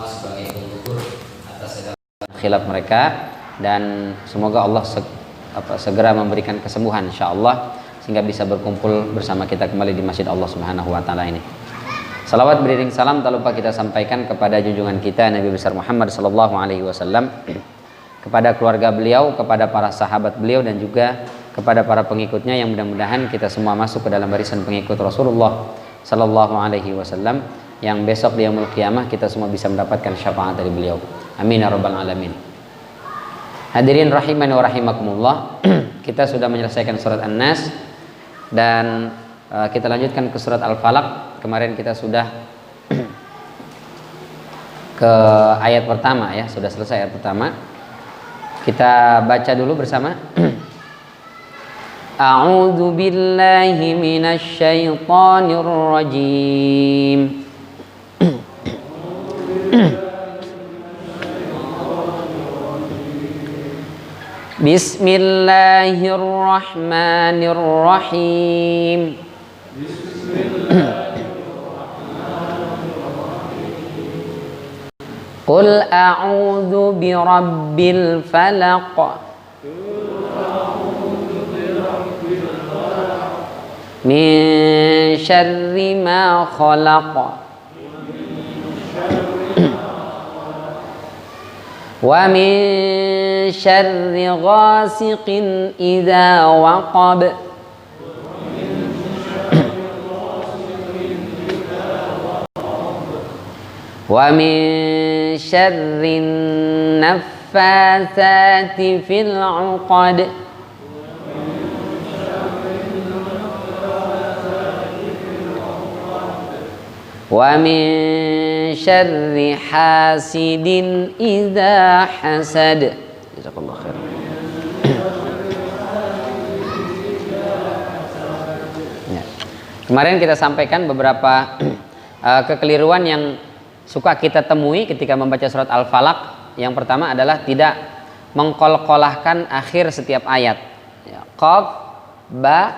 semua sebagai penggugur atas segala khilaf mereka, dan semoga Allah segera memberikan kesembuhan insyaallah sehingga bisa berkumpul bersama kita kembali di masjid Allah Subhanahu wa taala ini. Salawat beriring salam tak lupa kita sampaikan kepada junjungan kita Nabi besar Muhammad sallallahu alaihi wasallam, kepada keluarga beliau, kepada para sahabat beliau, dan juga kepada para pengikutnya, yang mudah-mudahan kita semua masuk ke dalam barisan pengikut Rasulullah sallallahu alaihi wasallam, yang besok di yaumul qiyamah kita semua bisa mendapatkan syafaat dari beliau. Amin ya rabbal alamin. Hadirin rahimani wa rahimakumullah, kita sudah menyelesaikan surat An-Nas dan kita lanjutkan ke surat Al-Falaq. Kemarin kita sudah ke ayat pertama ya, sudah selesai ayat pertama. Kita baca dulu bersama. A'udzu billahi minasy syaithanir rajim. Bismillahirrahmanirrahim. Qul a'udzu birabbil falaq. Min syarri ma khalaq. Wa min syarri ghasiqin idza waqab. Wa min syarri naffatsati fil 'uqad. Wa min syarri hasidin idza hasad. Jazakallahu khair. Ya. Kemarin kita sampaikan beberapa kekeliruan yang suka kita temui ketika membaca surat Al-Falaq. Yang pertama adalah tidak mengqalqalahkan akhir setiap ayat. Ya, qaf, ba,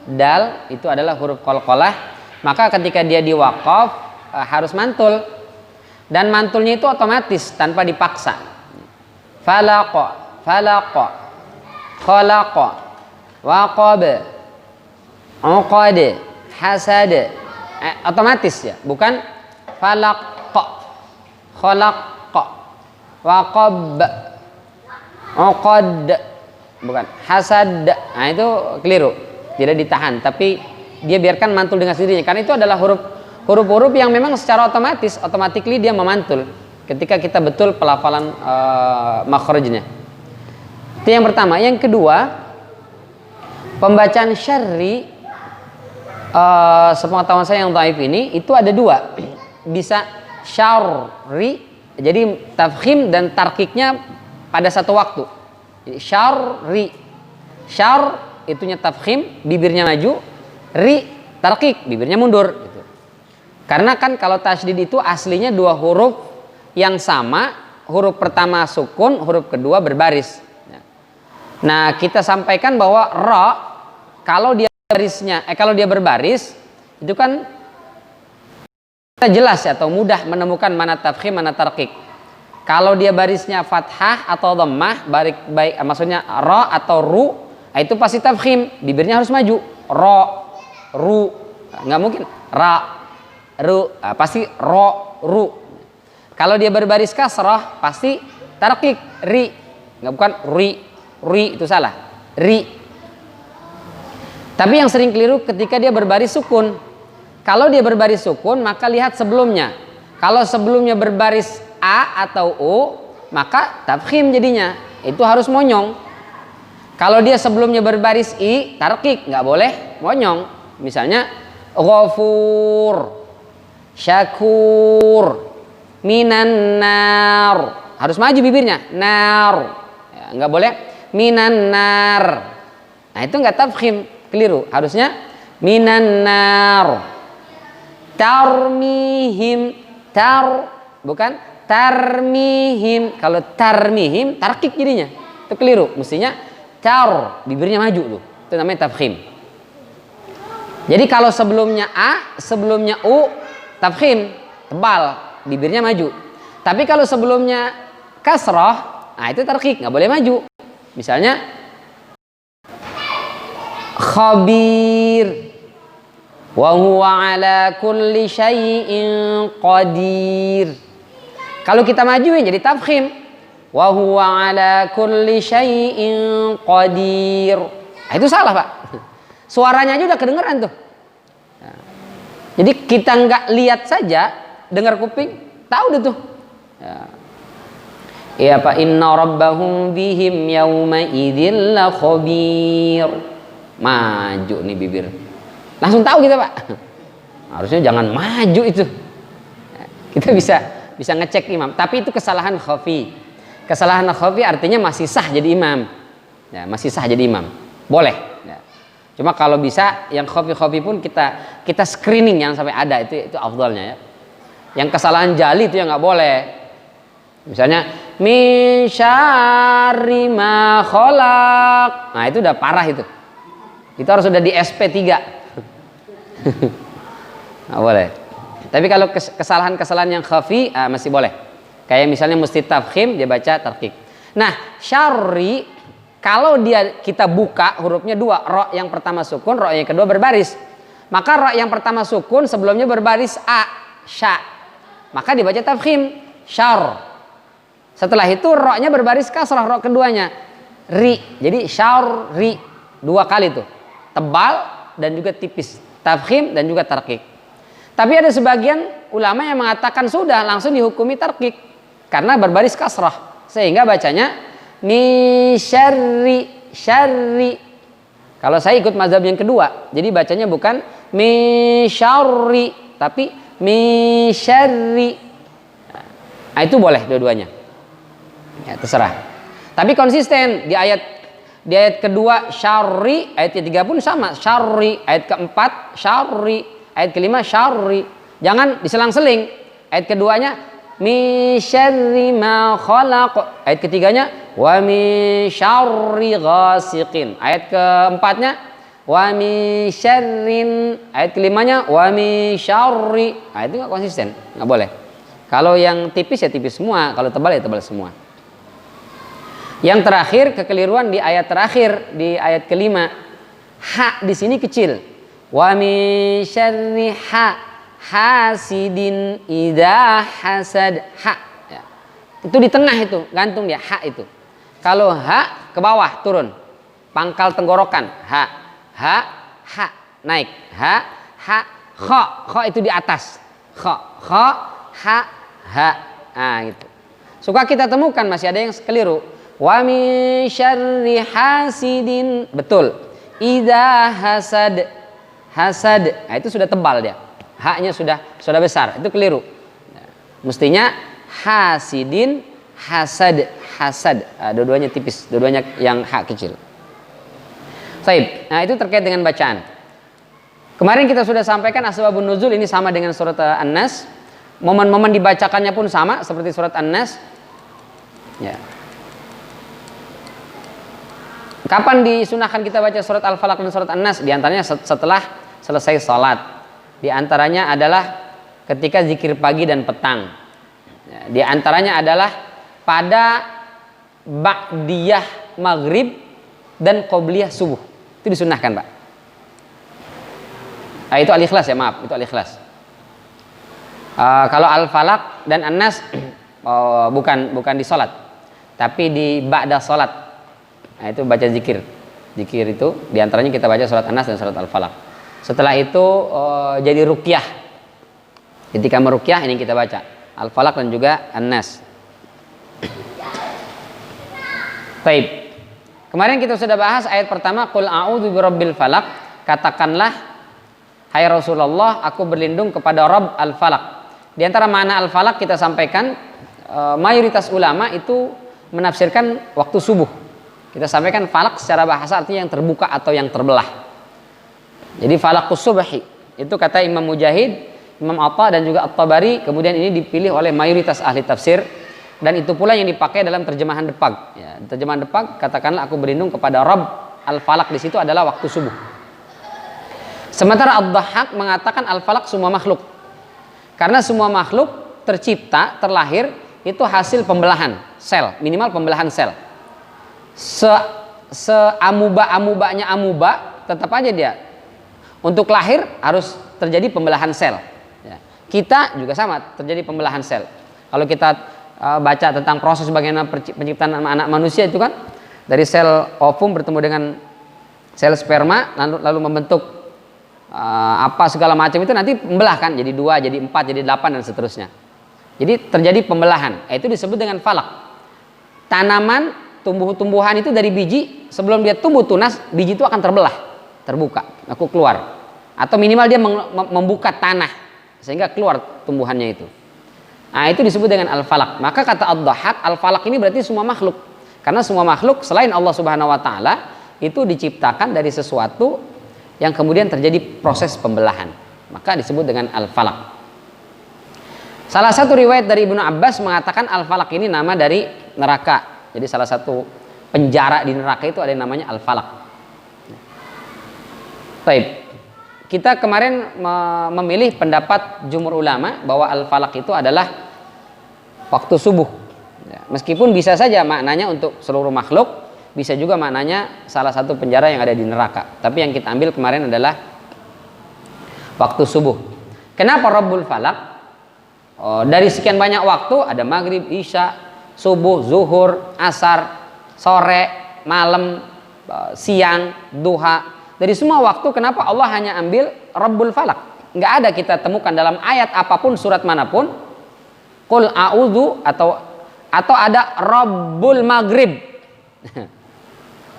dal itu adalah huruf qalqalah. Maka ketika dia diwaqaf harus mantul, dan mantulnya itu otomatis tanpa dipaksa. Falaqa, falaqa, khalaqa, waqaba, uqad, hasad, otomatis ya, bukan falaqqa, khalaqqa, waqab, uqad, bukan hasad. Nah itu keliru, tidak ditahan, tapi dia biarkan mantul dengan sendirinya, karena itu adalah huruf-huruf yang memang secara automatically dia memantul ketika kita betul pelafalan makhrajnya. Itu yang pertama. Yang kedua, pembacaan syarri sepengetahuan saya yang dhaif ini itu ada dua, bisa syarri, jadi tafkhim dan tarkiknya pada satu waktu. Jadi syarri, syar itunya tafkhim, bibirnya maju, ri tarkik, bibirnya mundur gitu. Karena kan kalau tasydid itu aslinya dua huruf yang sama, huruf pertama sukun, huruf kedua berbaris. Nah, kita sampaikan bahwa ra kalau dia berbaris itu kan kita jelas ya, atau mudah menemukan mana tafkhim mana tarkik. Kalau dia barisnya fathah atau dhammah, baik maksudnya ra atau ru, itu pasti tafkhim, bibirnya harus maju. Ra, ru, nggak mungkin ra, ru, pasti ro, ru. Kalau dia berbaris kasrah pasti tarkik, ri, nggak, bukan ri itu salah, ri. Tapi yang sering keliru ketika dia berbaris sukun. Kalau dia berbaris sukun maka lihat sebelumnya. Kalau sebelumnya berbaris a atau u maka tafkhim jadinya, itu harus monyong. Kalau dia sebelumnya berbaris i, tarkik, nggak boleh monyong. Misalnya ghafur, syakur, minan nar, harus maju bibirnya, nar, ya, nggak boleh minan nar. Nah itu nggak tafkhim, keliru. Harusnya minan nar. Tarmihim, bukan tarmihim. Kalau tarmihim tarkik jadinya, itu keliru. Mestinya tar, bibirnya maju tuh, itu namanya tafkhim. Jadi kalau sebelumnya a, sebelumnya u, tafkhim, tebal, bibirnya maju. Tapi kalau sebelumnya kasrah, nah itu tarqiq, nggak boleh maju. Misalnya khabir, wa huwa ala kulli syai'in qadir. Kalau kita majuin jadi tafkhim, wa huwa ala kulli syai'in qadir. Nah, itu salah, Pak. Suaranya aja udah kedengeran tuh. Nah, jadi kita nggak lihat saja, dengar kuping, tahu deh tuh. Ya Pak, inna rabbahum bihim yawma idzil la khabir. Maju nih bibir. Langsung tahu kita, Pak. Harusnya jangan maju itu. Kita bisa ngecek imam, tapi itu kesalahan khafi. Kesalahan khafi artinya masih sah jadi imam. Ya, masih sah jadi imam. Boleh. Ya. Cuma kalau bisa yang khafi pun kita screening yang sampai ada itu afdalnya ya. Yang kesalahan jali itu yang nggak boleh. Misalnya min syarri ma khalaq. Nah, itu udah parah itu. Itu harus sudah di SP3. Nggak boleh. Tapi kalau kesalahan-kesalahan yang khafi masih boleh. Kayak misalnya mesti tafkhim, dia baca tarqiq. Nah, syarri kalau kita buka hurufnya dua, ro yang pertama sukun, ro yang kedua berbaris. Maka ro yang pertama sukun sebelumnya berbaris a, sya. Maka dibaca tafkhim, syar. Setelah itu ro-nya berbaris kasrah, ro keduanya ri. Jadi syarri dua kali tuh. Tebal dan juga tipis. Tafkhim dan juga tarqiq. Tapi ada sebagian ulama yang mengatakan sudah langsung dihukumi tarqiq karena berbaris kasrah, sehingga bacanya mi syarri. Kalau saya ikut mazhab yang kedua, jadi bacanya bukan mi syarri tapi mi syarri. Nah, itu boleh dua-duanya. Ya, terserah. Tapi konsisten di ayat kedua syarri, ayat ketiga pun sama syarri, ayat keempat syarri, ayat kelima syarri. Jangan diselang-seling. Ayat keduanya mi syarri ma khalaq. Ayat ketiganya wa mi syarri ghasiqin. Ayat keempatnya wa mi syarrin. Ayat kelimanya wa mi syarri. Nah, itu nggak konsisten, nggak boleh. Kalau yang tipis ya tipis semua, kalau tebal ya tebal semua. Yang terakhir kekeliruan di ayat terakhir, di ayat kelima, ha di sini kecil. Wa min syarri hasidin idza hasad. Ha ya. Itu di tengah itu, gantung dia ha itu. Kalau ha ke bawah turun, pangkal tenggorokan, ha naik, ha kha itu di atas, kha ha. Nah gitu. Suka kita temukan masih ada yang keliru. Wa min syarri hasidin, betul. Idza hasad. Nah, itu sudah tebal dia. Haknya sudah besar. Itu keliru. Mestinya hasidin, hasad. Nah, dua-duanya tipis, dua-duanya yang hak kecil. Baik. Nah, itu terkait dengan bacaan. Kemarin kita sudah sampaikan asbabun nuzul ini sama dengan surat An-Nas. Momen-momen dibacakannya pun sama seperti surat An-Nas. Ya. Kapan disunahkan kita baca surat Al-Falaq dan surat An-Nas? Di antaranya setelah selesai salat. Di antaranya adalah ketika zikir pagi dan petang. Ya, di antaranya adalah pada ba'diyah maghrib dan qobliyah subuh. Itu disunahkan, Pak. Nah, itu Al-Ikhlas ya, maaf, itu Al-Ikhlas. Kalau Al-Falaq dan An-Nas bukan di salat, tapi di ba'da salat. Nah, itu baca zikir. Zikir itu diantaranya kita baca surat An-Nas dan surat Al-Falaq. Setelah itu jadi ruqyah. Ketika meruqyah ini kita baca Al-Falaq dan juga An-Nas. Baik. Kemarin kita sudah bahas ayat pertama, qul a'udzu birabbil falaq. Katakanlah hai Rasulullah, aku berlindung kepada Rabb Al-Falaq. Di antara makna Al-Falaq kita sampaikan mayoritas ulama itu menafsirkan waktu subuh. Kita sampaikan falak secara bahasa artinya yang terbuka atau yang terbelah. Jadi falaqus subhi itu kata Imam Mujahid, Imam Atha dan juga At-Tabari. Kemudian ini dipilih oleh mayoritas ahli tafsir dan itu pula yang dipakai dalam terjemahan Depag. Ya, terjemahan Depag katakanlah aku berlindung kepada Rabb Al-Falaq, di situ adalah waktu subuh. Sementara Ad-Dhahhak mengatakan Al-Falaq semua makhluk. Karena semua makhluk tercipta, terlahir itu hasil pembelahan sel, minimal pembelahan sel. Seamuba-amubanya amuba, tetap aja dia untuk lahir harus terjadi pembelahan sel. Ya. Kita juga sama, terjadi pembelahan sel. Kalau kita baca tentang proses bagaimana penciptaan anak manusia itu kan, dari sel ovum bertemu dengan sel sperma, lalu membentuk apa segala macam itu, nanti membelah kan, jadi 2, jadi 4, jadi 8 dan seterusnya. Jadi terjadi pembelahan, itu disebut dengan falak. Tanaman, tumbuh-tumbuhan itu dari biji, sebelum dia tumbuh tunas, biji itu akan terbuka, aku keluar. Atau minimal dia membuka tanah sehingga keluar tumbuhannya itu. Nah, itu disebut dengan al-falak. Maka kata Ad-Dhahhak, al-falak ini berarti semua makhluk. Karena semua makhluk selain Allah Subhanahu wa taala itu diciptakan dari sesuatu yang kemudian terjadi proses pembelahan. Maka disebut dengan al-falak. Salah satu riwayat dari Ibnu Abbas mengatakan al-falak ini nama dari neraka. Jadi salah satu penjara di neraka itu ada yang namanya al-falak. Baik. Kita kemarin memilih pendapat jumhur ulama bahwa al-falak itu adalah waktu subuh. Ya, meskipun bisa saja maknanya untuk seluruh makhluk, bisa juga maknanya salah satu penjara yang ada di neraka. Tapi yang kita ambil kemarin adalah waktu subuh. Kenapa Rabbul Falak? Dari sekian banyak waktu, ada maghrib, isya, subuh, zuhur, asar, sore, malam, siang, duha. Dari semua waktu, kenapa Allah hanya ambil Rabbul Falak? Nggak ada kita temukan dalam ayat apapun, surat manapun, Qul a'udzu atau ada Rabbul Maghrib.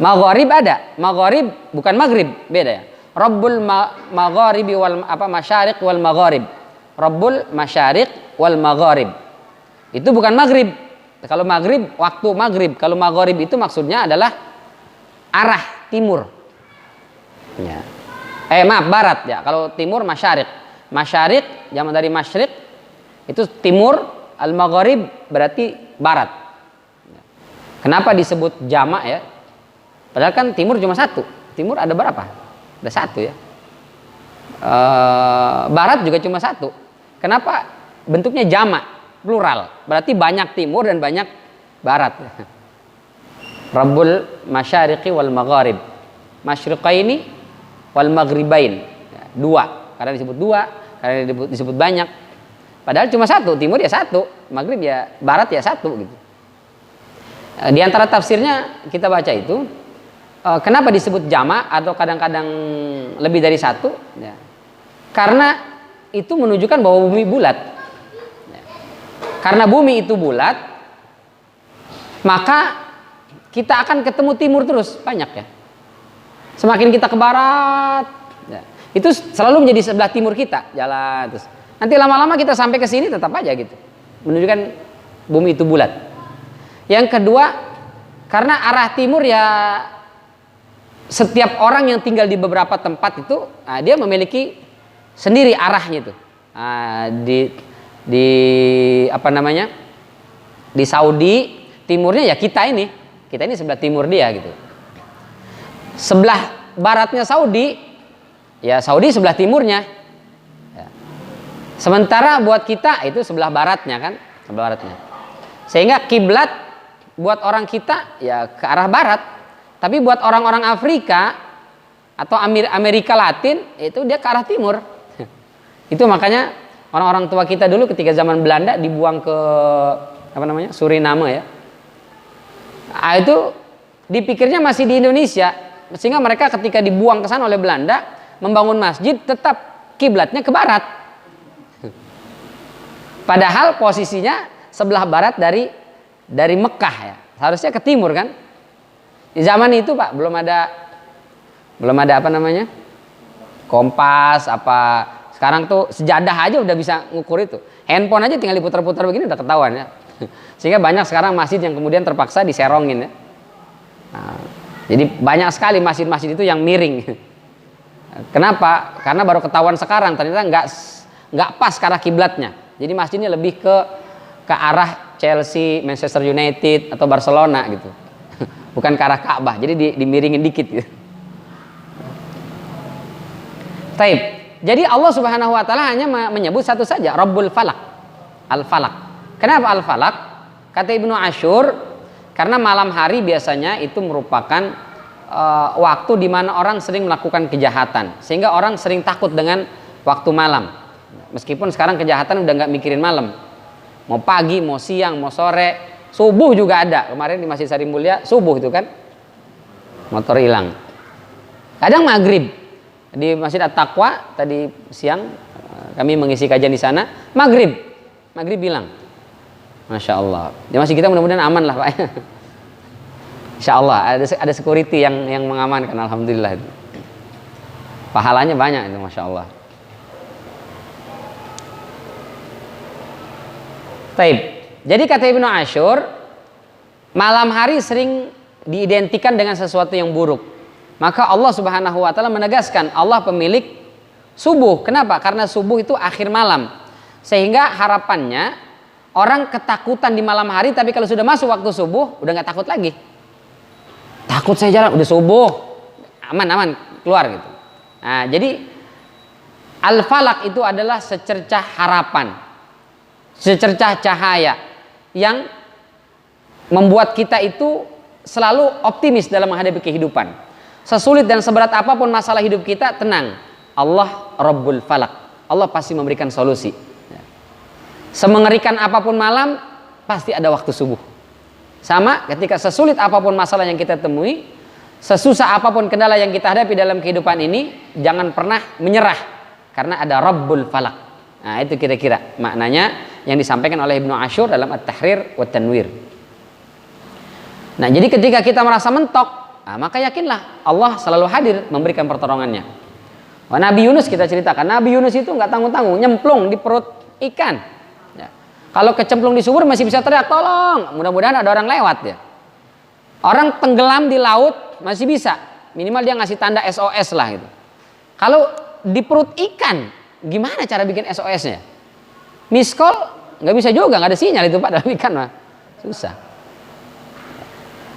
Maghrib ada, Maghrib bukan maghrib, beda ya. Rabbul Magharibi wal masyariq wal magharib. Rabbul Masyariq wal Magharib. Itu bukan maghrib. Kalau maghrib, waktu maghrib. Kalau magharib itu maksudnya adalah arah timur. Ya. Barat ya. Kalau timur masyariq. Masyariq jamak dari masyriq itu timur, al-magharib berarti barat. Kenapa disebut jamak ya? Padahal kan timur cuma satu. Timur ada berapa? Ada satu ya. Barat juga cuma satu. Kenapa bentuknya jamak, plural? Berarti banyak timur dan banyak barat. Rabbul masyariqi wal magharib. Masyriqaini wal maghribain. Dua, karena disebut dua, karena disebut banyak. Padahal cuma satu, timur ya satu, maghrib ya, barat ya satu gitu. Di antara tafsirnya kita baca itu, kenapa disebut jamak atau kadang-kadang lebih dari satu? Ya. Karena itu menunjukkan bahwa bumi bulat. Ya. Karena bumi itu bulat, maka kita akan ketemu timur terus, banyak ya. Semakin kita ke barat, ya, itu selalu menjadi sebelah timur kita, jalan terus. Nanti lama-lama kita sampai ke sini tetap aja gitu, menunjukkan bumi itu bulat. Yang kedua, karena arah timur ya, setiap orang yang tinggal di beberapa tempat itu, dia memiliki sendiri arahnya itu. Di Saudi timurnya ya kita ini sebelah timur dia gitu. Sebelah baratnya Saudi, ya Saudi sebelah timurnya. Ya. Sementara buat kita itu sebelah baratnya kan, sebelah baratnya. Sehingga kiblat buat orang kita ya ke arah barat, tapi buat orang-orang Afrika atau Amerika Latin itu dia ke arah timur. Itu makanya orang-orang tua kita dulu ketika zaman Belanda dibuang ke Suriname ya. Itu dipikirnya masih di Indonesia, sehingga mereka ketika dibuang ke sana oleh Belanda membangun masjid tetap kiblatnya ke barat. Padahal posisinya sebelah barat dari Mekah ya. Seharusnya ke timur kan. Di zaman itu Pak belum ada kompas apa. Sekarang tuh sejadah aja udah bisa ngukur itu. Handphone aja tinggal diputar-putar begini udah ketahuan ya. Sehingga banyak sekarang masjid yang kemudian terpaksa diserongin ya. Nah, jadi banyak sekali masjid-masjid itu yang miring. Kenapa? Karena baru ketahuan sekarang ternyata nggak pas ke arah kiblatnya. Jadi masjidnya lebih ke arah Chelsea, Manchester United atau Barcelona gitu. Bukan ke arah Ka'bah. Jadi dimiringin dikit gitu. Taib. Jadi Allah Subhanahu wa taala hanya menyebut satu saja, Rabbul Falak. Al-Falak. Kenapa Al-Falak? Kata Ibnu Asyur, karena malam hari biasanya itu merupakan waktu di mana orang sering melakukan kejahatan, sehingga orang sering takut dengan waktu malam. Meskipun sekarang kejahatan udah nggak mikirin malam, mau pagi, mau siang, mau sore, subuh juga ada. Kemarin di Masjid Sari Mulia subuh itu kan motor hilang. Kadang maghrib di Masjid At-Taqwa tadi siang kami mengisi kajian di sana, maghrib hilang. Masya Allah. Di masjid kita mudah-mudahan aman lah Pak. Insya Allah ada security yang mengamankan, alhamdulillah. Pahalanya banyak itu, Masya Allah. Taib. Jadi kata Ibnu Asyur, malam hari sering diidentikan dengan sesuatu yang buruk. Maka Allah Subhanahu wa taala menegaskan, Allah pemilik subuh. Kenapa? Karena subuh itu akhir malam. Sehingga harapannya orang ketakutan di malam hari, tapi kalau sudah masuk waktu subuh udah nggak takut lagi. Takut saya jalan, udah subuh, aman keluar gitu. Nah, jadi al-falak itu adalah secercah harapan, secercah cahaya yang membuat kita itu selalu optimis dalam menghadapi kehidupan. Sesulit dan seberat apapun masalah hidup kita, tenang. Allah Rabbul Falak. Allah pasti memberikan solusi. Semengerikan apapun malam, pasti ada waktu subuh. Sama ketika sesulit apapun masalah yang kita temui, sesusah apapun kendala yang kita hadapi dalam kehidupan ini, jangan pernah menyerah, karena ada Rabbul Falak. Nah, itu kira-kira maknanya yang disampaikan oleh Ibnu Asyur dalam At-Tahrir wa Tanwir. Nah, jadi ketika kita merasa mentok, maka yakinlah Allah selalu hadir memberikan pertolongannya. Nabi Yunus kita ceritakan, Nabi Yunus itu nggak tanggung-tanggung, nyemplung di perut ikan. Kalau kecemplung di sumur masih bisa teriak tolong, mudah-mudahan ada orang lewat ya. Orang tenggelam di laut masih bisa, minimal dia ngasih tanda SOS lah gitu. Kalau di perut ikan, gimana cara bikin SOS-nya? Miss call nggak bisa juga, nggak ada sinyal itu Pak dalam ikan mah, susah.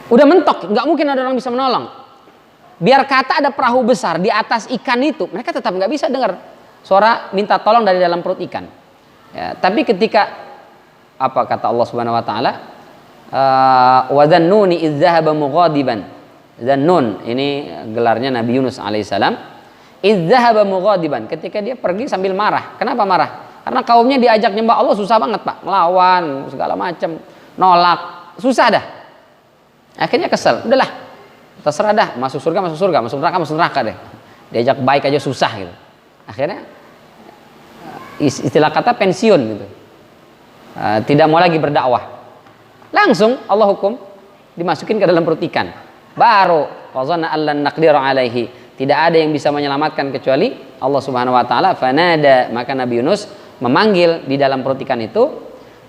Udah mentok, nggak mungkin ada orang bisa menolong. Biar kata ada perahu besar di atas ikan itu, mereka tetap nggak bisa dengar suara minta tolong dari dalam perut ikan. Ya, tapi ketika apa kata Allah Subhanahu wa taala, wa dzannuni idz dzahaba mughadiban. Dzannun ini gelarnya Nabi Yunus alaihissalam. Idz dzahaba mughadiban, ketika dia pergi sambil marah. Kenapa marah? Karena kaumnya diajak nyembah Allah susah banget Pak, ngelawan segala macam, nolak, susah dah. Akhirnya kesel, udahlah terserah dah, masuk surga, masuk neraka deh. Diajak baik aja susah gitu. Akhirnya istilah kata pensiun gitu. Tidak mau lagi berdakwah. Langsung Allah hukum dimasukin ke dalam perut ikan. Baru qazana allan naqdir alaihi. Tidak ada yang bisa menyelamatkan kecuali Allah Subhanahu wa taala. Fanada, maka Nabi Yunus memanggil di dalam perut ikan itu,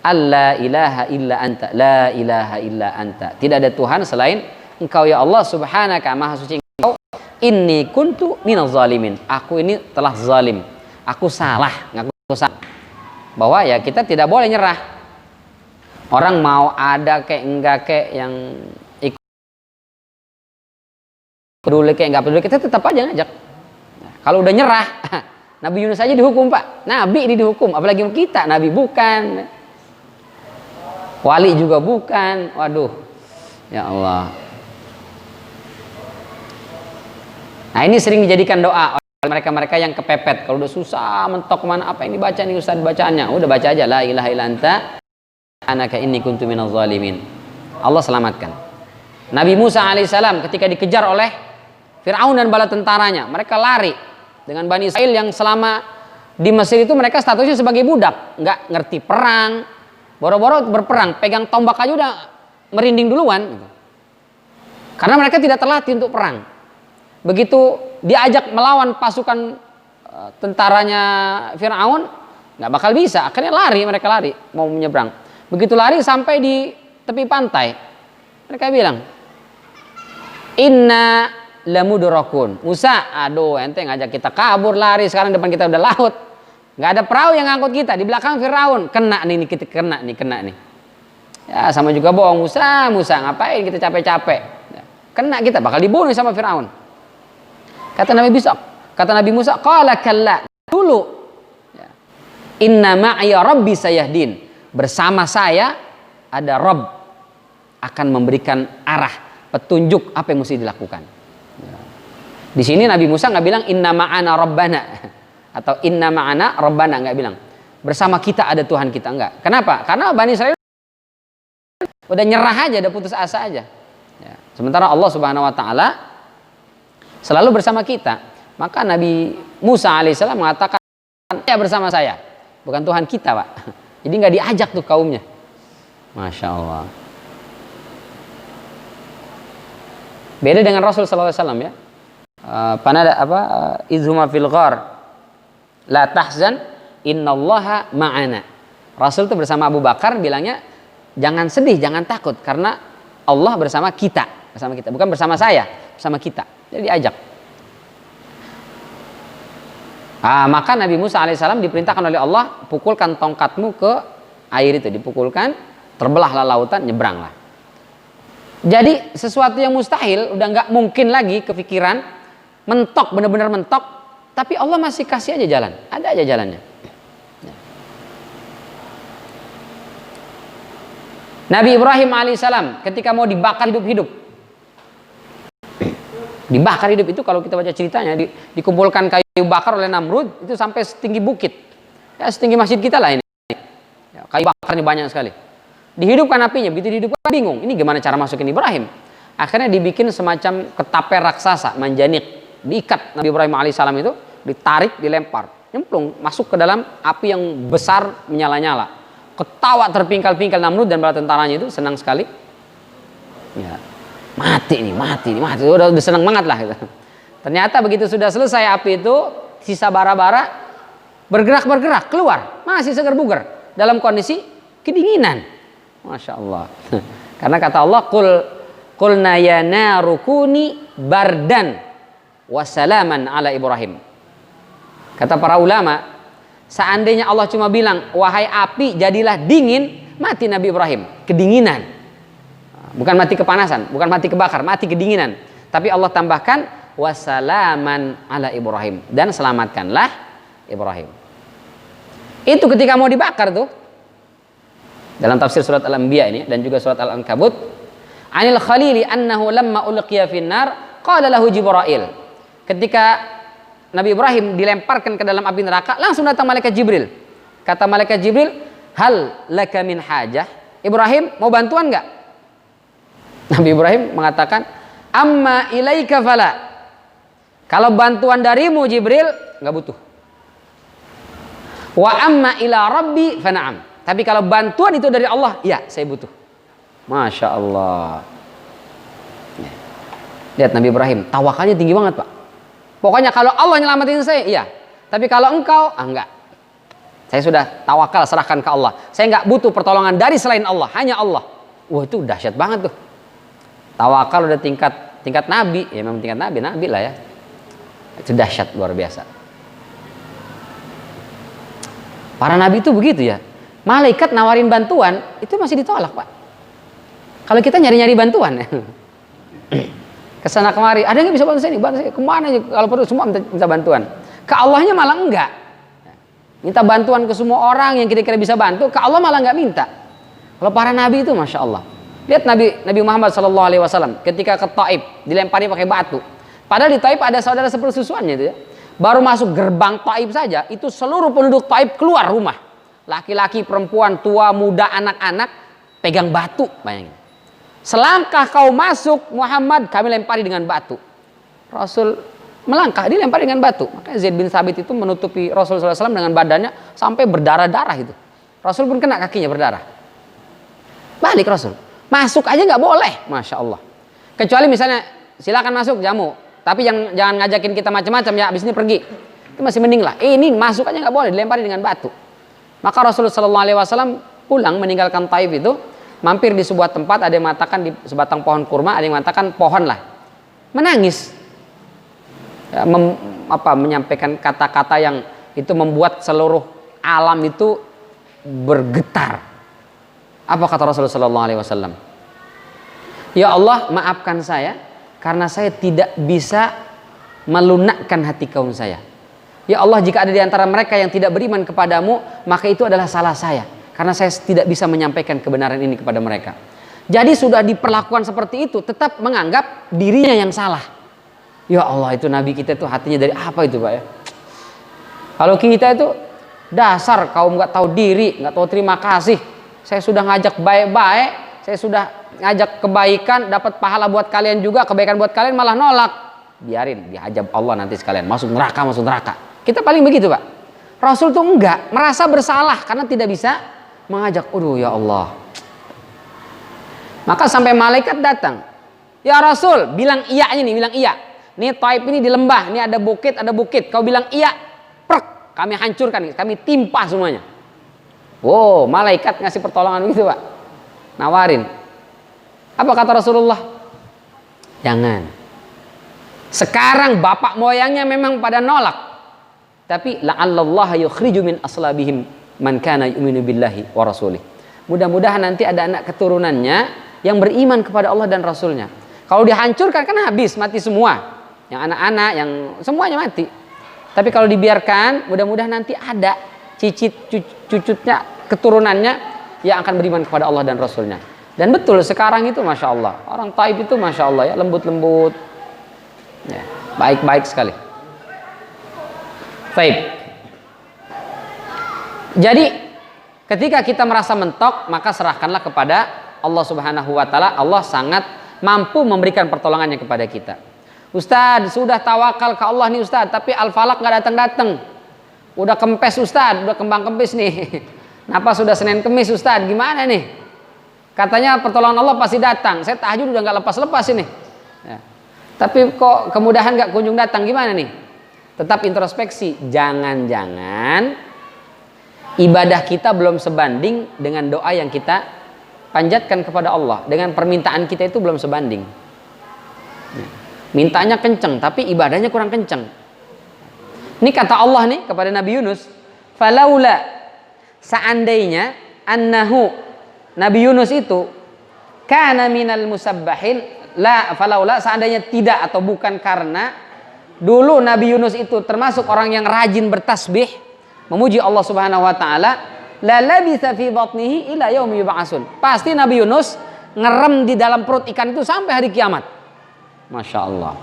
alla ilaha illa anta, la ilaha illa anta. Tidak ada Tuhan selain Engkau ya Allah, subhanaka, maha suci Engkau. Inni kuntu minaz zalimin. Aku ini telah zalim. Aku salah, ngaku salah. Bahwa ya kita tidak boleh nyerah. Orang mau ada kayak enggak kayak yang ikut peduli kayak enggak peduli, kita tetap aja ngajak. Nah, kalau udah nyerah, Nabi Yunus aja dihukum Pak. Nabi ini dihukum, apalagi kita, Nabi bukan. Wali juga bukan. Waduh. Ya Allah. Nah, ini sering dijadikan doa mereka-mereka yang kepepet. Kalau udah susah mentok mana apa yang dibaca nih Ustaz bacaannya, udah baca aja la ilaha illa anta anaka inni kuntu minaz zalimin. Allah selamatkan. Nabi Musa alaihissalam ketika dikejar oleh Firaun dan bala tentaranya, mereka lari dengan Bani Israil yang selama di Mesir itu mereka statusnya sebagai budak, nggak ngerti perang, boro-boro berperang, pegang tombak aja udah merinding duluan gitu. Karena mereka tidak terlatih untuk perang. Begitu diajak melawan pasukan tentaranya Firaun, nggak bakal bisa. Akhirnya mereka lari mau menyeberang. Begitu lari sampai di tepi pantai, mereka bilang, inna lamudrakun. Musa, aduh ente ngajak kita kabur lari, sekarang depan kita udah laut, nggak ada perahu yang ngangkut kita, di belakang Firaun, kena nih. Ya sama juga bohong Musa ngapain kita capek-capek, kena kita bakal dibunuh sama Firaun. Kata Nabi Musa, qala kalla, dulu. Inna ma'iya rabbi sayahdin. Bersama saya ada Rabb akan memberikan arah, petunjuk apa yang mesti dilakukan. Di sini Nabi Musa nggak bilang inna ma'ana rabbana atau inna ma'ana rabbana, nggak bilang bersama kita ada Tuhan kita, enggak. Kenapa? Karena Bani Israil udah nyerah aja, udah putus asa aja. Ya. Sementara Allah Subhanahu Wa Taala selalu bersama kita. Maka Nabi Musa alaihissalam mengatakan, ya bersama saya, bukan Tuhan kita, Pak. Jadi nggak diajak tuh kaumnya. Masya Allah. Beda dengan Rasul Sallallahu Alaihi Wasallam ya. Panada apa? Izhuma fil ghar, la tahzan, innallaha ma'ana. Rasul itu bersama Abu Bakar bilangnya, jangan sedih, jangan takut, karena Allah bersama kita, bukan bersama saya, bersama kita. Jadi diajak. Maka Nabi Musa alaihissalam diperintahkan oleh Allah, pukulkan tongkatmu ke air itu, dipukulkan, terbelahlah lautan, nyebranglah. Jadi sesuatu yang mustahil udah nggak mungkin lagi kepikiran, mentok, benar-benar mentok, tapi Allah masih kasih aja jalan, ada aja jalannya. Nabi Ibrahim alaihissalam ketika mau dibakar hidup-hidup, dibakar hidup itu kalau kita baca ceritanya, dikumpulkan kayu bakar oleh Namrud itu sampai setinggi bukit, ya setinggi masjid kita lah ini, ya, kayu bakarnya banyak sekali. Dihidupkan apinya, begitu dihidupkan bingung, ini gimana cara masukin Ibrahim. Akhirnya dibikin semacam ketape raksasa, manjanik, diikat Nabi Ibrahim alaihissalam itu, ditarik, dilempar, nyemplung, masuk ke dalam api yang besar menyala-nyala. Ketawa terpingkal-pingkal Namrud dan bala tentaranya itu senang sekali. Ya, mati, udah senang banget lah gitu. Ternyata begitu sudah selesai api itu, sisa bara-bara bergerak keluar, masih segar bugar dalam kondisi kedinginan. Masya Allah. Karena kata Allah, qulna ya naru kuni bardan wassalaman ala Ibrahim. Kata para ulama, seandainya Allah cuma bilang, wahai api jadilah dingin, mati Nabi Ibrahim, kedinginan. Bukan mati kepanasan, bukan mati kebakar, mati kedinginan. Tapi Allah tambahkan, wassalaman ala Ibrahim, dan selamatkanlah Ibrahim. Itu ketika mau dibakar tuh. Dalam tafsir surat Al-Anbiya ini dan juga surat Al-Ankabut, anil khalili annahu lamma ulqiya finnar qala lahu Jibril. Ketika Nabi Ibrahim dilemparkan ke dalam api neraka, langsung datang malaikat Jibril. Kata malaikat Jibril, hal laka min hajah? Ibrahim, mau bantuan enggak? Nabi Ibrahim mengatakan, amma ilaika fala. Kalau bantuan darimu Jibril, enggak butuh. Wa amma ila rabbi fana'am. Tapi kalau bantuan itu dari Allah, ya saya butuh. Masya Allah. Lihat Nabi Ibrahim, tawakalnya tinggi banget Pak. Pokoknya kalau Allah nyelamatin saya, iya. Tapi kalau engkau, enggak. Saya sudah tawakal, serahkan ke Allah. Saya enggak butuh pertolongan dari selain Allah, hanya Allah. Wah itu dahsyat banget tuh. Tawakal udah tingkat Nabi, ya memang tingkat Nabi lah ya. Itu dahsyat luar biasa. Para Nabi itu begitu ya. Malaikat nawarin bantuan itu masih ditolak Pak. Kalau kita nyari-nyari bantuan, kesana kemari, ada yang bisa bantu saya, kemana aja kalau perlu semua minta bantuan. Ke Allahnya malah enggak. Minta bantuan ke semua orang yang kira-kira bisa bantu, ke Allah malah enggak minta. Kalau para Nabi itu masya Allah. Lihat Nabi Muhammad SAW ketika ke Taif dilempari pakai batu. Padahal di Taif ada saudara sepersusuannya itu ya. Baru masuk gerbang Taif saja itu seluruh penduduk Taif keluar rumah. Laki-laki, perempuan, tua, muda, anak-anak pegang batu, bayangin. Selangkah kau masuk Muhammad, kami lempari dengan batu. Rasul melangkah, dilempari dengan batu. Makanya Zaid bin Thabit itu menutupi Rasul SAW dengan badannya sampai berdarah-darah itu. Rasul pun kena kakinya berdarah. Balik Rasul, masuk aja nggak boleh, masya Allah. Kecuali misalnya silakan masuk jamu, tapi jangan ngajakin kita macam-macam ya, abis ini pergi. Itu masih mending lah. Ini masuk aja nggak boleh, dilempari dengan batu. Maka Rasulullah SAW pulang meninggalkan Taif itu, mampir di sebuah tempat, ada yang mengatakan di sebatang pohon kurma, ada yang mengatakan pohon lah. Menangis, ya, menyampaikan kata-kata yang itu membuat seluruh alam itu bergetar. Apa kata Rasulullah SAW? Ya Allah, maafkan saya karena saya tidak bisa melunakkan hati kaum saya. Ya Allah, jika ada di antara mereka yang tidak beriman kepadamu, maka itu adalah salah saya. karena saya tidak bisa menyampaikan kebenaran ini kepada mereka. Jadi sudah diperlakukan seperti itu, tetap menganggap dirinya yang salah. Ya Allah, itu Nabi kita itu hatinya dari apa itu Pak ya? Kalau kita itu dasar kaum nggak tahu diri, nggak tahu terima kasih. Saya sudah ngajak baik-baik, saya sudah ngajak kebaikan, dapat pahala buat kalian juga, kebaikan buat kalian malah nolak. Biarin, diajab Allah nanti sekalian masuk neraka, masuk neraka. Kita paling begitu Pak. Rasul tuh enggak, merasa bersalah karena tidak bisa mengajak. Aduh ya Allah. Maka sampai malaikat datang. Ya Rasul, bilang iya nih, bilang iya. Nih Taif ini di lembah, ini ada bukit, ada bukit. Kau bilang iya, prek, kami hancurkan, kami timpa semuanya. Wow, malaikat ngasih pertolongan begitu Pak. Nawarin. Apa kata Rasulullah? Jangan. Sekarang bapak moyangnya memang pada nolak. Tapi la'allallaha yukhriju min aslabihim man kana yu'minu billahi wa rasulih. Mudah-mudahan nanti ada anak keturunannya yang beriman kepada Allah dan Rasulnya. Kalau dihancurkan kan habis, mati semua. Yang anak-anak, yang semuanya mati. Tapi kalau dibiarkan, mudah-mudahan nanti ada cicit cucutnya, keturunannya yang akan beriman kepada Allah dan Rasulnya. Dan betul sekarang itu Masya Allah, orang Taif itu Masya Allah ya, lembut-lembut ya, baik-baik sekali. Taib. Jadi ketika kita merasa mentok, maka serahkanlah kepada Allah Subhanahu wa Ta'ala. Allah sangat mampu memberikan pertolongannya kepada kita. Ustadz, sudah tawakal ke Allah nih Ustadz, tapi Al-Falaq nggak datang-datang. Udah kempes Ustadz, udah kembang kempis nih. Kenapa sudah Senin Kemis Ustadz? Gimana nih? Katanya pertolongan Allah pasti datang. Saya tahajud udah nggak lepas-lepas ini. Ya. Tapi kok kemudahan nggak kunjung datang? Gimana nih? Tetap introspeksi. Jangan-jangan ibadah kita belum sebanding dengan doa yang kita panjatkan kepada Allah. Dengan permintaan kita itu belum sebanding. Ya. Mintanya kenceng, tapi ibadahnya kurang kenceng. Ini kata Allah nih kepada Nabi Yunus, falaula, seandainya annahu, Nabi Yunus itu kana minal musabbahin, la falaula, seandainya tidak atau bukan karena dulu Nabi Yunus itu termasuk orang yang rajin bertasbih, memuji Allah Subhanahu wa taala, la labitha fi batnihi ila yaumi yub'atsun. Pasti Nabi Yunus ngerem di dalam perut ikan itu sampai hari kiamat. Masya Allah.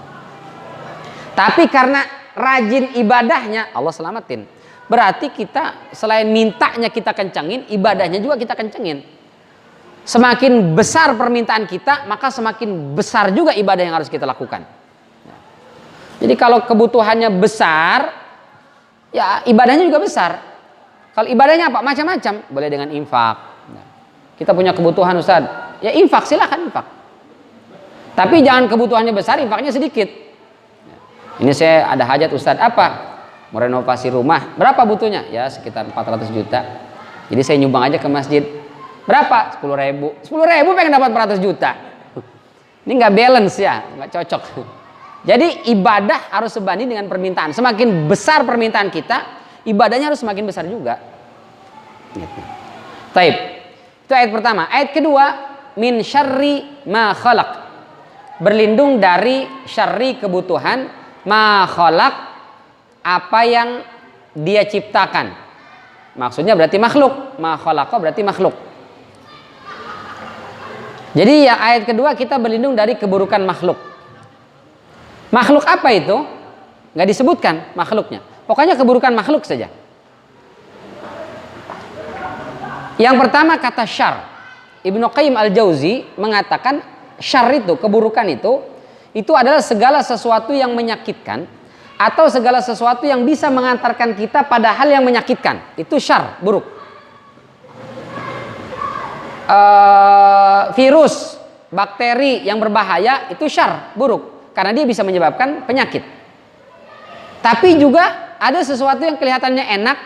Tapi karena rajin ibadahnya, Allah selamatin. Berarti kita selain mintanya kita kencengin, ibadahnya juga kita kencengin. Semakin besar permintaan kita, maka semakin besar juga ibadah yang harus kita lakukan. Jadi kalau kebutuhannya besar, ya ibadahnya juga besar. Kalau ibadahnya apa? Macam-macam. Boleh dengan infak. Kita punya kebutuhan Ustaz, ya infak, silakan infak. Tapi jangan kebutuhannya besar, infaknya sedikit. Ini saya ada hajat Ustadz, apa? Mau renovasi rumah. Berapa butuhnya? Ya sekitar 400 juta. Jadi saya nyumbang aja ke masjid. Berapa? 10.000. 10.000 pengen dapat 400 juta. Ini nggak balance ya, nggak cocok. Jadi ibadah harus sebanding dengan permintaan. Semakin besar permintaan kita, ibadahnya harus semakin besar juga. Gitu. Taib. Itu ayat pertama. Ayat kedua, min syarri ma khalaq. Berlindung dari syarri kebutuhan, ma khalaq, apa yang dia ciptakan. Maksudnya berarti makhluk. Ma khalaqa berarti makhluk. Jadi ya ayat kedua kita berlindung dari keburukan makhluk. Makhluk apa itu? Nggak disebutkan makhluknya. Pokoknya keburukan makhluk saja. Yang pertama kata syar. Ibnu Qayyim al-Jauzi mengatakan syar itu, keburukan itu adalah segala sesuatu yang menyakitkan atau segala sesuatu yang bisa mengantarkan kita pada hal yang menyakitkan. Itu syar, buruk. Virus, bakteri yang berbahaya itu syar, buruk. Karena dia bisa menyebabkan penyakit. Tapi juga ada sesuatu yang kelihatannya enak,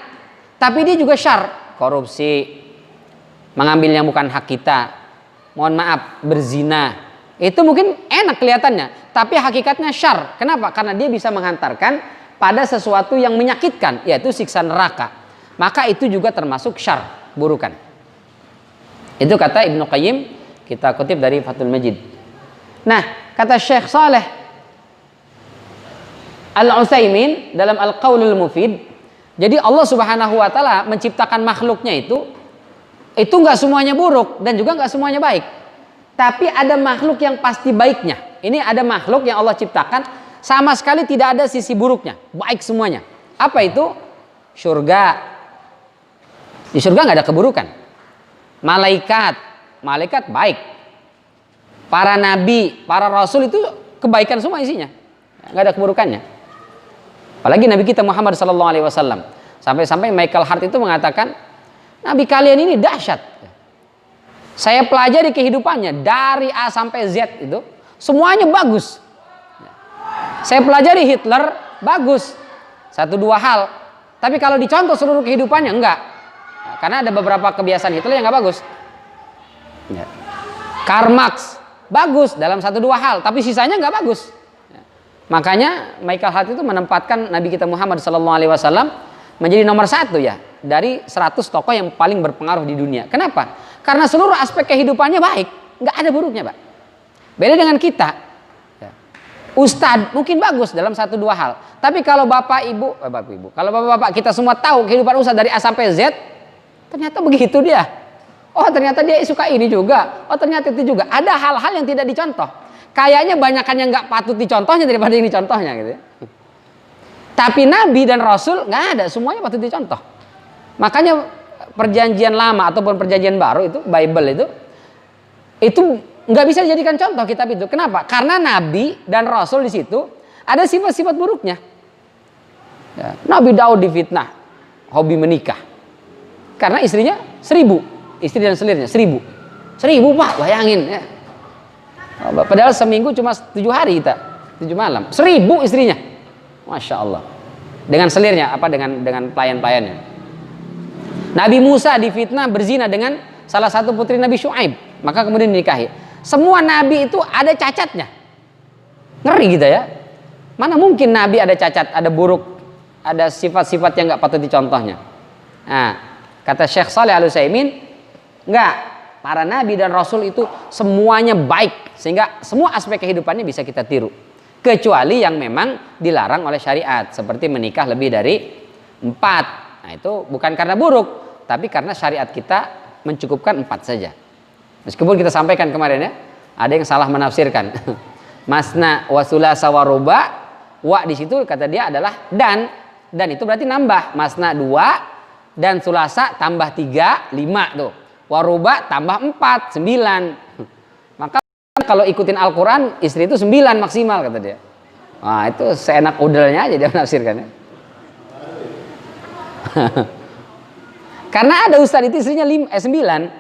tapi dia juga syar. Korupsi, mengambil yang bukan hak kita, mohon maaf, berzina. Itu mungkin enak kelihatannya, tapi hakikatnya syar. Kenapa? Karena dia bisa menghantarkan pada sesuatu yang menyakitkan, yaitu siksa neraka. Maka itu juga termasuk syar, burukan. Itu kata Ibnu Qayyim, kita kutip dari Fathul Majid. Nah, kata Syekh Saleh Al-Utsaimin dalam Al-Qaulul Mufid, jadi Allah Subhanahu wa taala menciptakan makhluknya itu Itu nggak semuanya buruk dan juga nggak semuanya baik. Tapi ada makhluk yang pasti baiknya. Ini ada makhluk yang Allah ciptakan sama sekali tidak ada sisi buruknya, baik semuanya. Apa itu? Surga. Di surga nggak ada keburukan. Malaikat, malaikat baik. Para nabi, para rasul itu kebaikan semua isinya, nggak ada keburukannya. Apalagi Nabi kita Muhammad SAW. Sampai-sampai Michael Hart itu mengatakan, Nabi kalian ini dahsyat. Saya pelajari kehidupannya dari A sampai Z itu semuanya bagus. Saya pelajari Hitler bagus, satu dua hal. Tapi kalau dicontoh seluruh kehidupannya enggak. Karena ada beberapa kebiasaan Hitler yang enggak bagus. Karl Marx bagus dalam satu dua hal, tapi sisanya enggak bagus. Makanya Michael Hart itu menempatkan Nabi kita Muhammad SAW menjadi nomor satu ya dari 100 tokoh yang paling berpengaruh di dunia. Kenapa? Karena seluruh aspek kehidupannya baik, nggak ada buruknya, Pak. Beda dengan kita. Ustadz mungkin bagus dalam satu dua hal, tapi kalau bapak ibu, kalau bapak-bapak kita semua tahu kehidupan ustadz dari A sampai Z, ternyata begitu dia. Oh ternyata dia suka ini juga. Oh ternyata itu juga. Ada hal-hal yang tidak dicontoh. Kayaknya banyakan yang nggak patut dicontohnya daripada yang dicontohnya gitu ya. Tapi Nabi dan Rasul nggak ada, semuanya patut dicontoh. Makanya perjanjian lama ataupun perjanjian baru itu Bible itu nggak bisa dijadikan contoh kitab itu. Kenapa? Karena Nabi dan Rasul di situ ada sifat-sifat buruknya. Ya, Nabi Daud difitnah, hobi menikah. Karena istrinya 1000, istri dan selirnya 1000 Pak, bayangin ya. Padahal seminggu cuma 7 hari kita, 7 malam, 1000 istrinya, masya Allah. Dengan selirnya, dengan pelayan-pelayannya. Nabi Musa difitnah berzina dengan salah satu putri Nabi Syuaib, maka kemudian dinikahi. Semua nabi itu ada cacatnya, ngeri gitu ya. Mana mungkin nabi ada cacat, ada buruk, ada sifat-sifat yang nggak patut dicontohnya. Nah, kata Syekh Shalih Al-Utsaimin, enggak, para nabi dan rasul itu semuanya baik sehingga semua aspek kehidupannya bisa kita tiru, kecuali yang memang dilarang oleh syariat seperti menikah lebih dari 4. Nah itu bukan karena buruk, tapi karena syariat kita mencukupkan 4 saja. Meskipun kita sampaikan kemarin ya, ada yang salah menafsirkan. Masna wa sulasa wa ruba, wa di situ kata dia adalah dan itu berarti nambah. Masna 2 dan sulasa tambah 3, 5 tuh. Waruba tambah 4, 9. Maka kalau ikutin Al-Quran istri itu 9 maksimal kata dia. Nah itu seenak udelnya aja dia menafsirkan ya. Karena ada ustadz itu istrinya 9.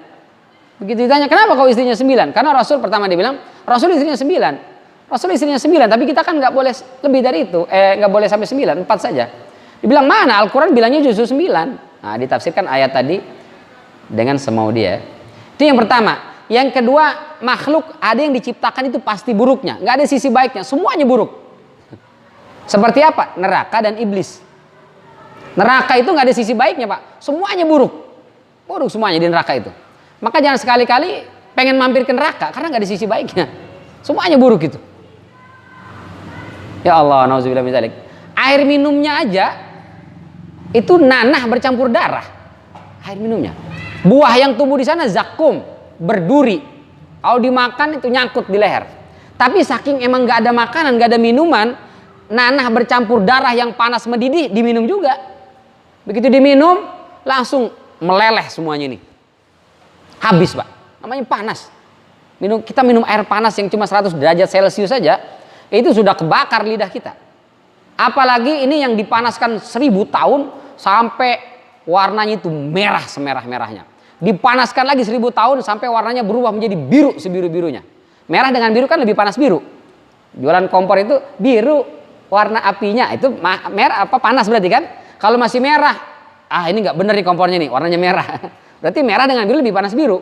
Begitu ditanya kenapa kau istrinya 9? Karena Rasul pertama dia bilang Rasul istrinya 9. Rasul istrinya 9, tapi kita kan nggak boleh lebih dari itu, nggak boleh sampai 9, 4 saja. Dibilang mana? Al-Quran bilangnya justru 9. Nah ditafsirkan ayat tadi dengan semau dia. Itu yang pertama. Yang kedua, makhluk ada yang diciptakan itu pasti buruknya, nggak ada sisi baiknya, semuanya buruk. Seperti apa? Neraka dan iblis. Neraka itu nggak ada sisi baiknya Pak, semuanya buruk, buruk semuanya di neraka itu. Maka jangan sekali-kali pengen mampir ke neraka karena nggak ada sisi baiknya, semuanya buruk itu. Ya Allah, nauzubillah min dzalik. Air minumnya aja itu nanah bercampur darah, air minumnya. Buah yang tumbuh di sana zakum, berduri. Kalau dimakan itu nyangkut di leher. Tapi saking emang nggak ada makanan, nggak ada minuman, nanah bercampur darah yang panas mendidih diminum juga. Begitu diminum langsung meleleh semuanya ini. Habis Pak, namanya panas. Kita minum air panas yang cuma 100 derajat Celcius saja, itu sudah kebakar lidah kita. Apalagi ini yang dipanaskan 1000 tahun sampai warnanya itu merah semerah-merahnya. Dipanaskan lagi 1000 tahun sampai warnanya berubah menjadi biru sebiru-birunya. Merah dengan biru kan lebih panas biru. Jualan kompor itu biru warna apinya, itu merah apa panas berarti kan? Kalau masih merah, ini nggak bener nih kompornya nih, warnanya merah. Berarti merah dengan biru lebih panas biru.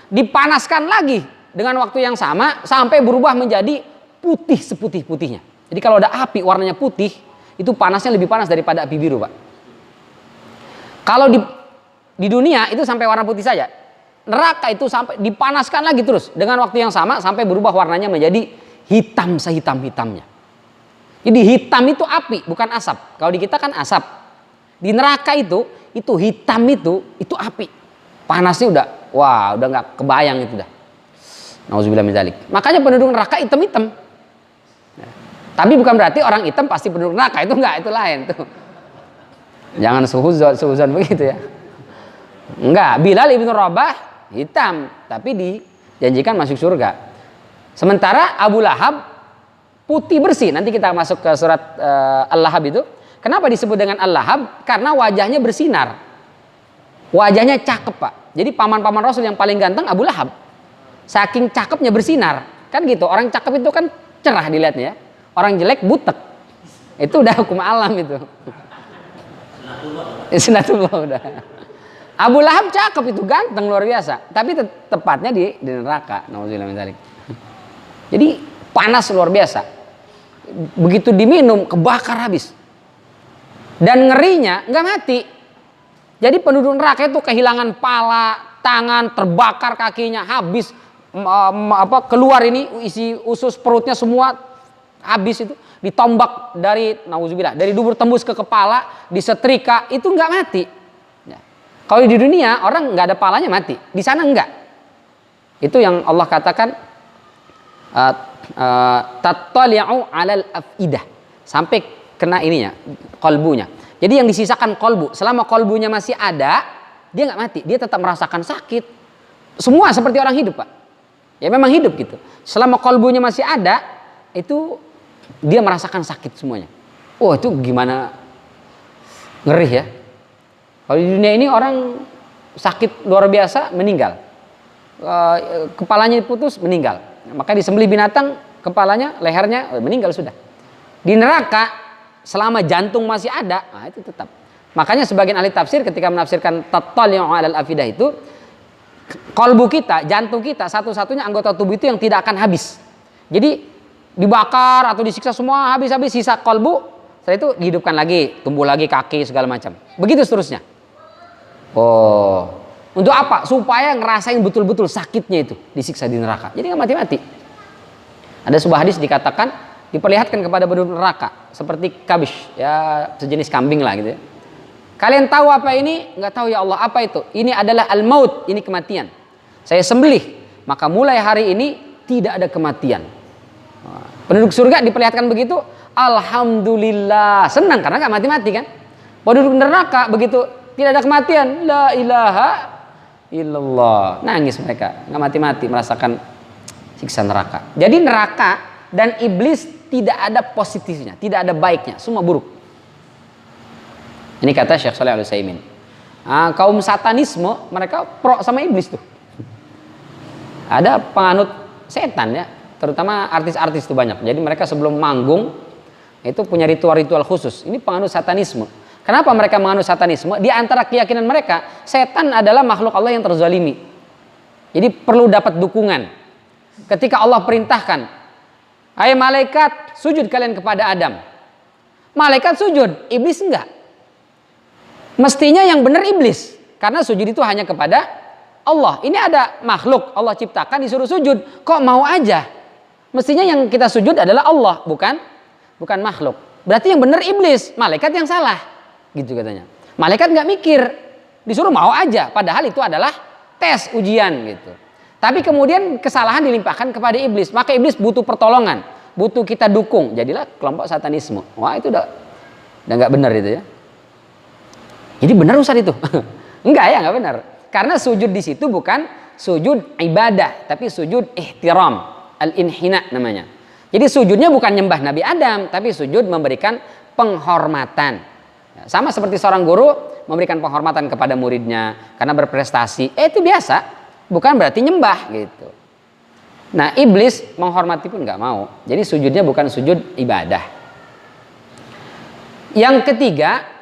Dipanaskan lagi dengan waktu yang sama sampai berubah menjadi putih seputih-putihnya. Jadi kalau ada api warnanya putih, itu panasnya lebih panas daripada api biru Pak. Kalau di dunia itu sampai warna putih saja. Neraka itu sampai dipanaskan lagi terus dengan waktu yang sama sampai berubah warnanya menjadi hitam sehitam-hitamnya. Jadi hitam itu api, bukan asap. Kalau di kita kan asap. Di neraka itu hitam itu api. Panasnya udah nggak kebayang itu dah. Nauzubillah min dzalik. Makanya penduduk neraka hitam-hitam. Tapi bukan berarti orang hitam pasti penduduk neraka, itu enggak, itu lain tuh. Jangan suhuzon begitu ya. Enggak, Bilal ibn Rabah hitam tapi dijanjikan masuk surga. Sementara Abu Lahab putih bersih. Nanti kita masuk ke surat Al-Lahab itu. Kenapa disebut dengan Al-Lahab? Karena wajahnya bersinar. Wajahnya cakep, Pak. Jadi paman-paman Rasul yang paling ganteng Abu Lahab. Saking cakepnya bersinar. Kan gitu, orang cakep itu kan cerah dilihatnya ya. Orang jelek butek. Itu udah hukum alam itu. Sunatullah udah. Abu Lahab cakep itu, ganteng luar biasa. Tapi tepatnya di neraka. Nauzubillah min dzalik. Jadi panas luar biasa. Begitu diminum kebakar habis. Dan ngerinya nggak mati. Jadi penduduk neraka itu kehilangan pala, tangan, terbakar kakinya, habis keluar ini isi usus perutnya semua habis itu, ditombak dari nauzubillah, dari dubur tembus ke kepala, disetrika, itu nggak mati. Ya. Kalau di dunia orang nggak ada palanya mati, di sana enggak. Itu yang Allah katakan tattali'u 'alal afidah, sampai kena ininya, kolbunya. Jadi yang disisakan kolbu, selama kolbunya masih ada, dia nggak mati, dia tetap merasakan sakit. Semua seperti orang hidup, Pak. Ya memang hidup gitu. Selama kolbunya masih ada, itu dia merasakan sakit semuanya. Oh itu gimana ngeri ya. Kalau di dunia ini orang sakit luar biasa meninggal, kepalanya diputus meninggal. Maka disembelih binatang, kepalanya, lehernya meninggal sudah. Di neraka selama jantung masih ada, nah itu tetap. Makanya sebagian ahli tafsir ketika menafsirkan tattali'u 'alal afidah itu, kolbu kita, jantung kita satu-satunya anggota tubuh itu yang tidak akan habis. Jadi dibakar atau disiksa semua habis-habis, sisa kolbu, setelah itu dihidupkan lagi, tumbuh lagi kaki segala macam. Begitu seterusnya. Oh, untuk apa? Supaya ngerasain betul-betul sakitnya itu disiksa di neraka. Jadi nggak mati-mati. Ada sebuah hadis dikatakan diperlihatkan kepada penduduk neraka seperti kabish, ya sejenis kambing lah gitu ya. Kalian tahu apa ini? Nggak tahu ya Allah, apa itu? Ini adalah al-maut, ini kematian. Saya sembelih, maka mulai hari ini tidak ada kematian. Penduduk surga diperlihatkan begitu, alhamdulillah, senang karena nggak mati-mati kan. Penduduk neraka begitu tidak ada kematian, la ilaha illallah, nangis mereka, nggak mati-mati merasakan siksa neraka. Jadi neraka dan iblis tidak ada positifnya, tidak ada baiknya, semua buruk. Ini kata Syekh Shalih Al-Utsaimin. Kaum satanisme mereka pro sama iblis tuh. Ada penganut setan ya, terutama artis-artis itu banyak. Jadi mereka sebelum manggung itu punya ritual-ritual khusus. Ini penganut satanisme. Kenapa mereka menganut satanisme? Di antara keyakinan mereka, setan adalah makhluk Allah yang terzalimi. Jadi perlu dapat dukungan. Ketika Allah perintahkan, "Hai malaikat, sujud kalian kepada Adam." Malaikat sujud, iblis enggak. Mestinya yang benar iblis, karena sujud itu hanya kepada Allah. Ini ada makhluk Allah ciptakan disuruh sujud, kok mau aja? Mestinya yang kita sujud adalah Allah, bukan makhluk. Berarti yang benar iblis, malaikat yang salah, gitu katanya. Malaikat nggak mikir, disuruh mau aja, padahal itu adalah tes ujian gitu. Tapi kemudian kesalahan dilimpahkan kepada iblis, maka iblis butuh pertolongan, butuh kita dukung. Jadilah kelompok satanisme. Wah itu udah nggak benar itu ya. Jadi benar Ustaz itu? Enggak ya, enggak benar. Karena sujud di situ bukan sujud ibadah, tapi sujud ihtiram, al-inhina namanya. Jadi sujudnya bukan nyembah Nabi Adam, tapi sujud memberikan penghormatan. Sama seperti seorang guru memberikan penghormatan kepada muridnya karena berprestasi. Itu biasa, bukan berarti nyembah gitu. Nah, iblis menghormati pun enggak mau. Jadi sujudnya bukan sujud ibadah. Yang ketiga,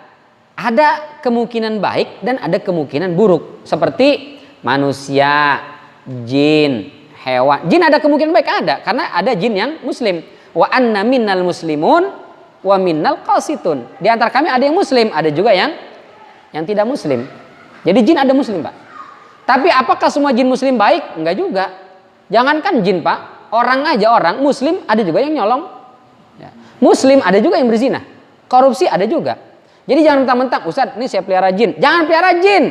ada kemungkinan baik dan ada kemungkinan buruk. Seperti manusia, jin, hewan. Jin ada kemungkinan baik, ada. Karena ada jin yang muslim. Wa anna minnal muslimun wa minnal qasitun. Di antara kami ada yang muslim, ada juga yang tidak muslim. Jadi jin ada muslim, Pak. Tapi apakah semua jin muslim baik? Enggak juga. Jangankan jin, Pak. Orang aja, orang muslim ada juga yang nyolong. Muslim ada juga yang berzina. Korupsi ada juga. Jadi jangan mentang-mentang, Ustaz ini saya pelihara jin. Jangan pelihara jin.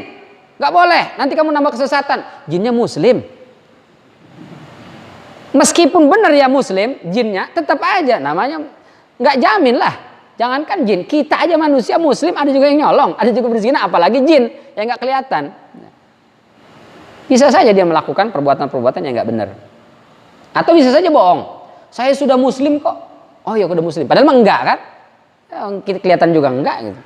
nggak boleh, nanti kamu nambah kesesatan. Jinnya muslim. Meskipun benar ya muslim, jinnya tetap aja namanya nggak jamin lah. Jangankan jin, kita aja manusia muslim ada juga yang nyolong, ada juga berzina, apalagi jin yang nggak kelihatan. Bisa saja dia melakukan perbuatan-perbuatan yang nggak benar. Atau bisa saja bohong. Saya sudah muslim kok. Oh ya udah muslim. Padahal mah enggak kan? Ya, kelihatan juga enggak gitu.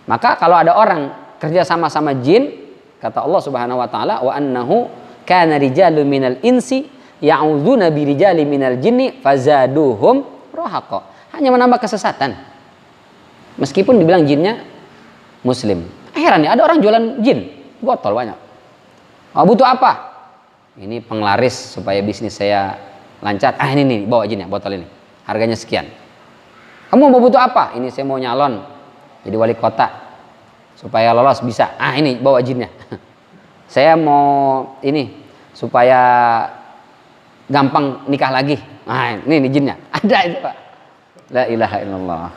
Maka kalau ada orang kerja sama jin, kata Allah Subhanahu wa taala, wa annahu kana rijalun minal insi ya'udzuna birijali minal jinni fazaduhum rahaqa. Hanya menambah kesesatan. Meskipun dibilang jinnya muslim. Heran ya, ada orang jualan jin, botol banyak. Oh, butuh apa? Ini penglaris supaya bisnis saya lancar. Ah ini nih, bawa jinnya, botol ini. Harganya sekian. Kamu mau butuh apa? Ini saya mau nyalon jadi wali kota supaya lolos bisa. Ah ini bawa jinnya. Saya mau ini supaya gampang nikah lagi. Ah ini jinnya. Ada itu Pak. La ilaha illallah.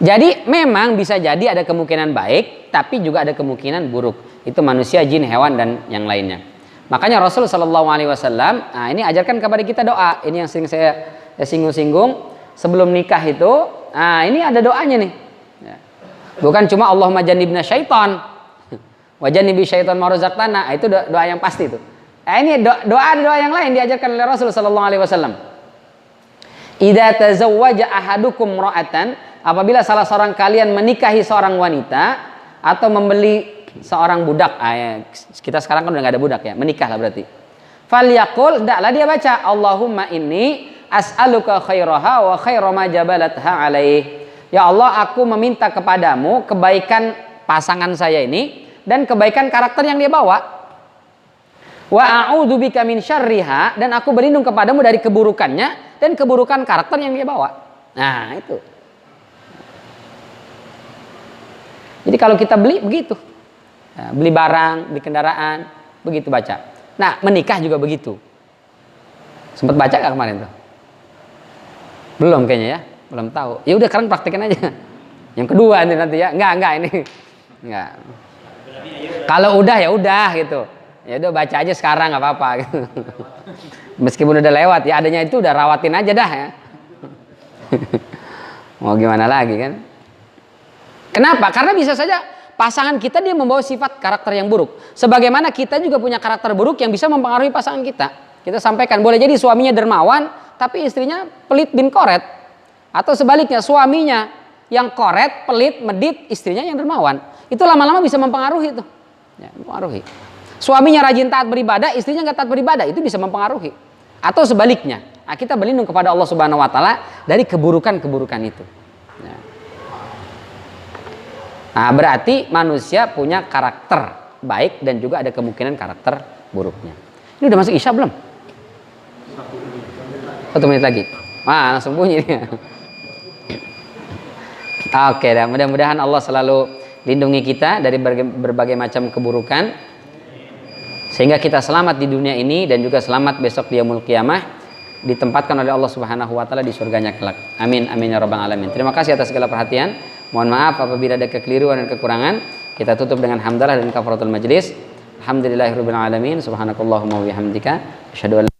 Jadi memang bisa jadi ada kemungkinan baik, tapi juga ada kemungkinan buruk. Itu manusia, jin, hewan dan yang lainnya. Makanya Rasul Shallallahu Alaihi Wasallam, nah ini ajarkan kepada kita doa. Ini yang sering saya singgung-singgung sebelum nikah itu. Nah ini ada doanya nih. Bukan cuma Allahumma jannibna syaitan, wa jannibi syaitan ma razaqtana. Itu doa yang pasti itu. Nah ini doa yang lain diajarkan oleh Rasul Shallallahu Alaihi Wasallam. Idza tazawwaja ahadukum ra'atan, apabila salah seorang kalian menikahi seorang wanita atau membeli seorang budak, kita sekarang kan udah nggak ada budak ya, menikah lah berarti. Falyaqul, hendaklah dia baca Allahumma inni as'aluka khairaha wa khaira ma jabalatha alaih. Ya Allah, aku meminta kepadamu kebaikan pasangan saya ini dan kebaikan karakter yang dia bawa. Wa a'udzubika min syarriha, dan aku berlindung kepadamu dari keburukannya dan keburukan karakter yang dia bawa. Nah, itu. Jadi kalau kita beli begitu. Nah, beli barang, beli kendaraan, begitu baca. Nah, menikah juga begitu. Sempat baca gak kemarin tuh? Belum kayaknya ya, belum tahu. Ya udah sekarang praktekin aja. Yang kedua nih nanti ya. Enggak ini. Enggak. Kalau udah ya udah gitu. Ya udah baca aja sekarang nggak apa-apa gitu. Meskipun udah lewat ya, adanya itu udah rawatin aja dah ya. Mau gimana lagi kan? Kenapa? Karena bisa saja pasangan kita dia membawa sifat karakter yang buruk. Sebagaimana kita juga punya karakter buruk yang bisa mempengaruhi pasangan kita. Kita sampaikan, boleh jadi suaminya dermawan, tapi istrinya pelit bin koret. Atau sebaliknya, suaminya yang koret, pelit, medit, istrinya yang dermawan. Itu lama-lama bisa mempengaruhi itu. Ya, mempengaruhi. Suaminya rajin taat beribadah, istrinya nggak taat beribadah, itu bisa mempengaruhi. Atau sebaliknya, nah, kita berlindung kepada Allah Subhanahu Wa Taala dari keburukan-keburukan itu. Ya. Nah, berarti manusia punya karakter baik dan juga ada kemungkinan karakter buruknya. Ini udah masuk Isya belum? 1 menit lagi. Wah, langsung bunyi nih. Oke, dan mudah-mudahan Allah selalu lindungi kita dari berbagai macam keburukan, sehingga kita selamat di dunia ini dan juga selamat besok di yaumul qiyamah, ditempatkan oleh Allah Subhanahu wa taala di surganya kelak. Amin amin ya rabbal alamin. Terima kasih atas segala perhatian. Mohon maaf apabila ada kekeliruan dan kekurangan. Kita tutup dengan hamdalah dan kafaratul majlis. Alhamdulillahirabbil alamin. Subhanakallahumma wa bihamdika asyhadu an